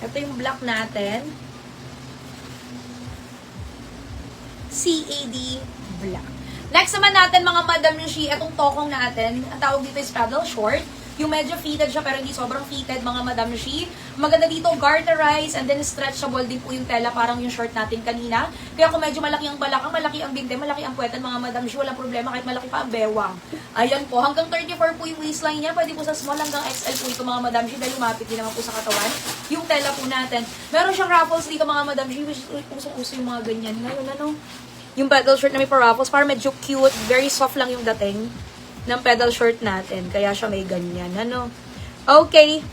Ito yung black natin. CAD black. Next naman natin mga Madam Yoshi, itong tokong natin, ang tawag dito is paddle short. Yung medyo fitted siya pero hindi sobrang fitted mga Madam Yoshi. Maganda dito, garterized and then stretchable din po yung tela, parang yung short natin kanina. Kaya kung medyo malaki ang balakang, malaki ang binte, malaki ang puwetan mga Madam Yoshi, walang problema kahit malaki pa ang bewang. Ayan po, hanggang 34 po yung waistline niya, pwede po sa small hanggang XL po ito mga Madam Yoshi dahil lumapit din naman po sa katawan yung tela po natin. Meron siyang ruffles dito mga Madam Yoshi, usong-uso yung mga ganyan. Ngayon ano, yung pedal short na may pa-ruffles, parang medyo cute, very soft lang yung dating ng pedal short natin. Kaya siya may ganyan. Ano? Okay.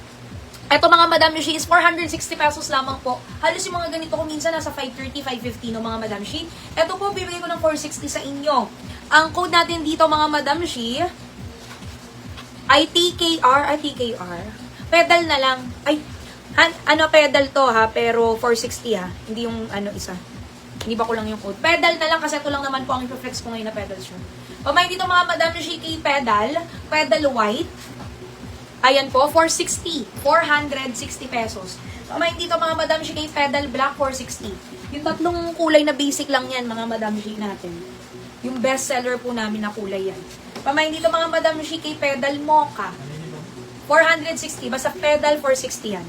Ito mga Madam Yoshi is 460 pesos lamang po. Halos yung mga ganito ko minsan nasa 530, 550 no mga Madam Yoshi. Ito po, bibigay ko ng 460 sa inyo. Ang code natin dito mga Madam Yoshi ay TKR. Pedal na lang. Ay, ano pedal to ha, pero 460 ha. Hindi yung ano isa. Hindi ba ko lang yung code. Pedal na lang kasi ito lang naman po ang i-flex ko ngayon na pedal short. Pamain dito mga Madam Yoshi kay pedal white. Ayan po, 460. 460 pesos. Pamain dito mga Madam Yoshi kay pedal black, 460. Yung tatlong kulay na basic lang yan mga Madam Yoshi natin. Yung best seller po namin na kulay yan. Pamain dito mga Madam Yoshi kay pedal mocha. 460. Basta pedal, 460 yan.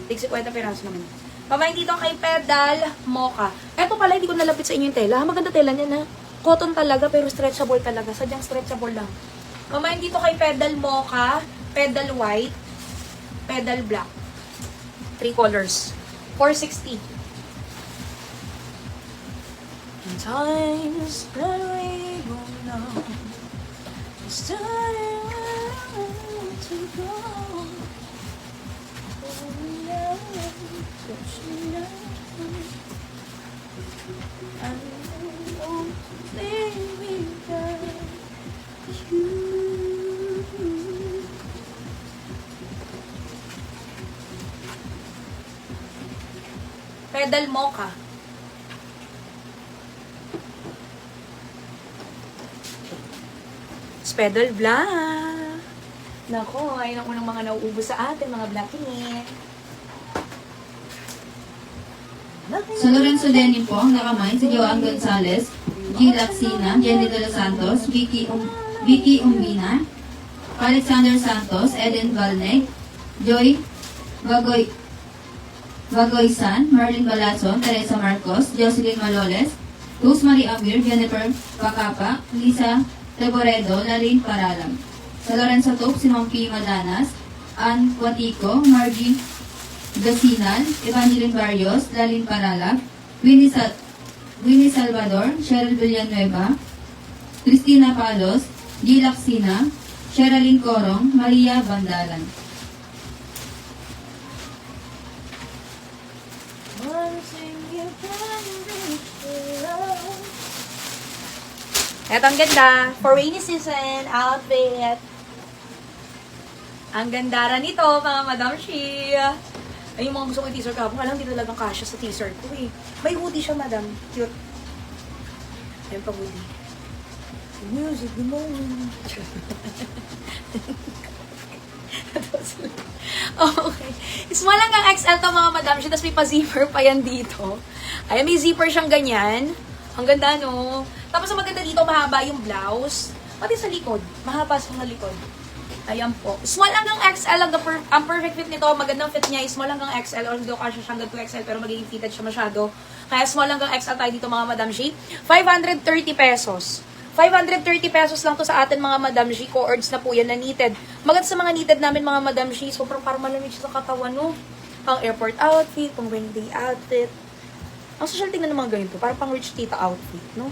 Tig 50 piraso naman. Pamain dito kay pedal mocha. Eto pala, hindi ko nalapit sa inyo yung tela. Maganda tela niya na. Cotton talaga, pero stretchable talaga. Sadyang stretchable lang. Pamain dito kay pedal mocha, pedal white, pedal black. 3 colors. 460. In times that we go now, it's time to go. Pedal mocha. Pedal black. Nako, ayun ang unang mga nauubos sa atin, mga blackie. Sa Lorenzo Denny po ang nakamay si Joan Gonzalez, G. Laxina, Jenny De Los Santos, Vicky Umbina, Alexander Santos, Eden Valneg, Joy Bagoysan, Marlene Balason, Teresa Marcos, Jocelyn Maloles, Rosemary Amir, Jennifer Pacapa, Lisa Teboredo, Larin Paralam. Sa Lorenzo Top, si Ma'am P. Madanas, Ann Cuatico, Margie Gasinal, Evangeline Barrios, Lalin Paralag, Winnie Salvador, Cheryl Villanueva, Cristina Palos, G. Laxina, Sherilyn Corong, Maria Bandalan. Eto ang ganda. For rainy season, outfit. Ang ganda rin nito, mga Madam Shi. Ay, yung mga gusto ko yung t-shirt kahapon. Alam, hindi talagang kasya sa t-shirt ko eh. May hoodie siya, Madam. Cute. Ayan pa hoodie. Music, the moment. Okay. Small hanggang XL to mga Madam Shi. Tapos may pa-zipper pa yan dito. Ayan, may zipper siyang ganyan. Ang ganda, no? Tapos ang maganda dito, mahaba yung blouse. Pati sa likod. Mahaba sa likod. Ayan po. Small hanggang XL. Ang perfect fit nito, magandang fit niya, small hanggang XL. Or hindi ko kasya hanggang 2XL, pero magiging fitted siya masyado. Kaya small hanggang XL tayo dito mga Madam Shi. 530 pesos. 530 pesos lang to sa atin mga Madam Shi. Co-ords na po yan na knitted. Maganda sa mga knitted namin mga Madam Shi. Sobrang parang malamig siya sa katawan, no? Pang airport outfit, pang rainy day outfit. Ang social tingnan ng mga ganito, parang pang rich tita outfit, no?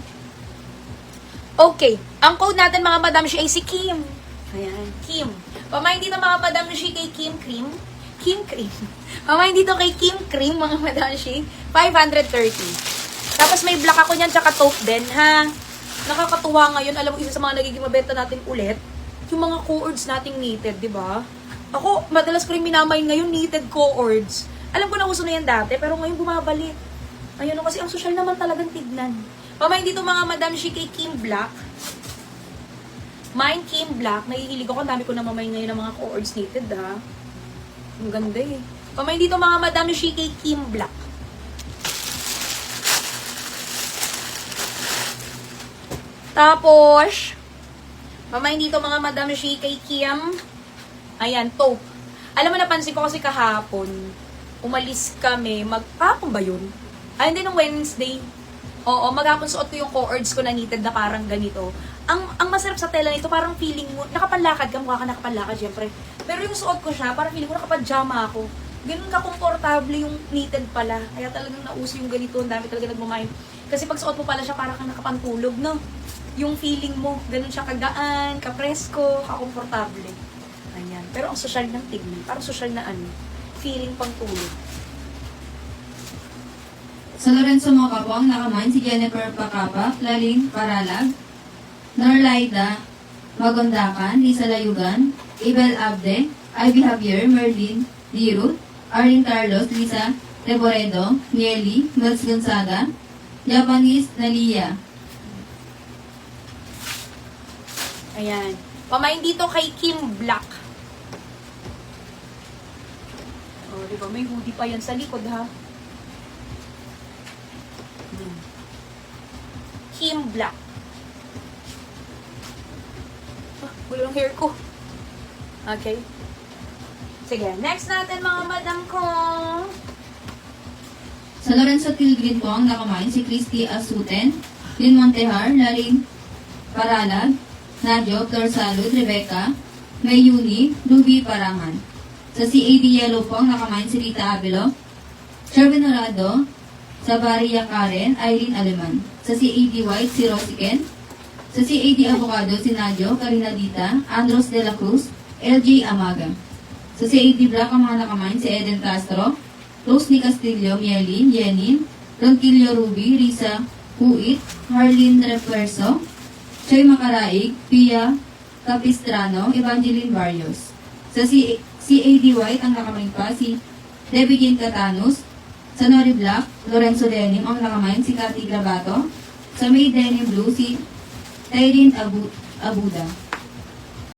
Okay, ang code natin mga Madam Shi ay si Kim. Ayan, Kim. Pamain dito mga Madam Shi kay Kim Cream. Kim Cream. Pamain dito kay Kim Cream mga Madam Shi. 530. Tapos may black ako niyan, tsaka taupe din, ha? Nakakatuwa ngayon. Alam mo, isa sa mga nagiging mabenta natin ulit, yung mga co-ords nating knitted, di ba? Ako, madalas ko rin minamay ngayon, knitted co-ords. Alam ko na uso na yan dati, pero ngayon bumabalik. Ayun, kasi ang social naman talagang tignan. Pamain dito mga Madam Shi kay Kim Black. Mine Kim Black. Nahihilig ako. Ang dami ko na mamay ngayon ng mga co-ords knitted, ha. Ang ganda eh. Pamain dito mga Madam Shi kay Kim Black. Tapos, pamain dito mga Madam Shi kay Kim. Ayan, taupe. Alam mo, napansin ko kasi kahapon, umalis kami, kahapon ba yun? Ay, hindi, nung Wednesday. Oo, maghapon suot ko yung cords ko na knitted na parang ganito. Ang masarap sa tela nito, parang feeling mo, nakapanlakad ka, mukha ka nakapanlakad, syempre. Pero yung suot ko siya, parang feeling ko nakapajama ako. Ganun ka-komportable yung knitted pala. Kaya talagang nauso yung ganito, ang dami talaga nagmamahin. Kasi pag suot mo pala siya, parang kang nakapantulog, no? Yung feeling mo, ganun siya kagaan, kapresko, kakomportable. Ayan. Pero ang social ng tignan, parang social na feeling pang tulog. Sa Lorenzo Mocapong, nakamain si Jennifer Pacapa, Laling Paralag, Norlaida Magondakan, Lisa Layugan, Abel Abde, Ivy Javier, Merlin Dirut, Arlene Carlos, Lisa Reboredo, Nieli, Mels Gonzaga, Japanese Nalia. Ayan. Pamain dito kay Kim Black. Oh, di ba? May hoodie pa yan sa likod, ha? Kim Black. Ah, wala yung hair ko. Okay. Sige, next natin mga madam ko. Sa Lorenzo Tilgrin po ang nakamain si Christy Asuten, Lynn Montejar, Laring Paralag, Nadjo, Flor Salud, Rebecca, Mayuni, Ruby Parangan. Sa CAD Yellow po ang nakamain si Rita Abelo, Sherwin Horado, Sabaria Karen, Irene Aleman. Sa CAD White, si Rosiken. Sa CAD Avocado, si Nadjo, Karina Dita, Andros de la Cruz, LJ Amaga. Sa CAD Black ang mga nakamain si Eden Castro, Rose Ni Castillo, Mielin, Yenin, Ronquillo Ruby, Risa Huit, Harlene Refuerzo, Choy Macaraig, Pia Capistrano, Evangeline Barrios. Sa CAD White ang nakamain pa si Debbie Jean Catanus. Sa Nori Black, Lorenzo Denim ang nakamain si Cathy Grabato. Sa May Denim Blue si Tyrene Abuda.